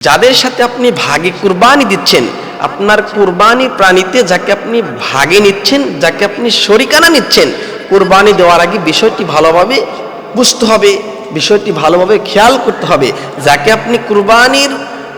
যাদের সাথে আপনি ভাগে কুরবানি দিচ্ছেন, আপনার কুরবানি প্রাণীতে যাকে আপনি ভাগে নিচ্ছেন, যাকে আপনি শরিকানা নিচ্ছেন, কুরবানি দেওয়ার আগে বিষয়টি ভালোভাবে বুঝতে হবে, বিষয়টি ভালোভাবে খেয়াল করতে হবে। যাকে আপনি কুরবানির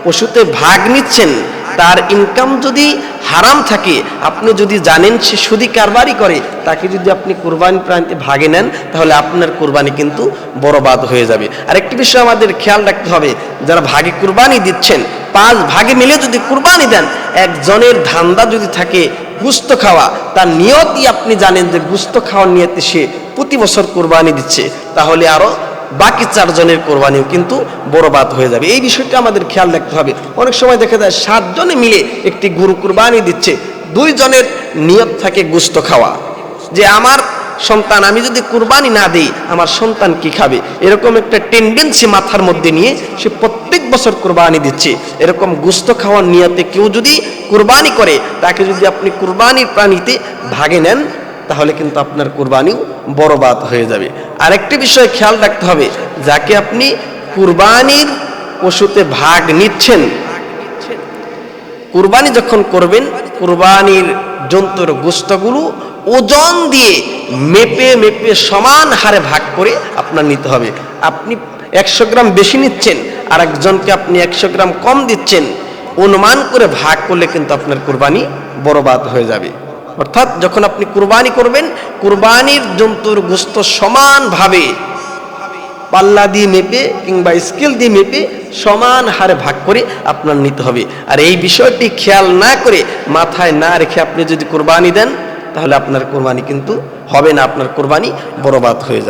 পশুতে ভাগ নিচ্ছেন, তার ইনকাম যদি হারাম থাকে, আপনি যদি জানেন সে সুদি কারবারি করে, তাকে যদি আপনি কুরবানি প্রাণীতে ভাগে নেন, তাহলে আপনার কুরবানি কিন্তু বরবাদ হয়ে যাবে। আরেকটি বিষয় আমাদের খেয়াল রাখতে হবে, যারা ভাগে কুরবানি দিচ্ছেন, 5 ভাগে মিলে যদি কুরবানি দেন, একজনের ধান্দা যদি থাকে গুস্ত খাওয়া, তার নিয়তই আপনি জানেন যে গুস্ত খাওয়ার নিয়তে সে প্রতি বছর কুরবানি দিচ্ছে, তাহলে আরো বাকি 4 জনের কোরবানিও কিন্তু বরবাদ হয়ে যাবে। এই বিষয়টা আমাদের খেয়াল রাখতে হবে। অনেক সময় দেখা যায় 7 জনে মিলে একটি গরু কুরবানি দিচ্ছে, 2 জনের নিয়ত থাকে গোশত খাওয়া, যে আমার সন্তান, আমি যদি কুরবানি না দিই আমার সন্তান কি খাবে, এরকম একটা টেন্ডেন্সি মাথার মধ্যে নিয়ে সে প্রত্যেক বছর কুরবানি দিচ্ছে। এরকম গোশত খাওয়ার নিয়তে কেউ যদি কুরবানি করে, তাকে যদি আপনি কুরবানির প্রাণীতে ভাগে নেন, তাহলে কিন্তু আপনার কুরবানিও বরবাদ হয়ে যাবে। আরেকটি বিষয় খেয়াল রাখতে হবে, যাকে আপনি কুরবানির পশুতে ভাগ নিচ্ছেন, কুরবানি যখন করবেন, কুরবানির জন্তুর গোশতগুলো ওজন দিয়ে মেপে মেপে সমান হারে ভাগ করে আপনার নিতে হবে। আপনি 100 গ্রাম বেশি নিচ্ছেন, আর একজনকে আপনি 100 গ্রাম কম দিচ্ছেন, অনুমান করে ভাগ করলে কিন্তু আপনার কুরবানি বরবাদ হয়ে যাবে। অর্থাৎ যখন আপনি কুরবানি করবেন, কুরবানির জন্তুর গোশত সমানভাবে পাল্লা দিয়ে মেপে কিংবা স্কেল দিয়ে মেপে সমান হারে ভাগ করে আপনার নিতে হবে। আর এই বিষয়টি খেয়াল না করে, মাথায় না রেখে আপনি যদি কুরবানি দেন, তাহলে আপনার কুরবানি কিন্তু হবে না, আপনার কুরবানি বরবাদ হয়ে যাবে।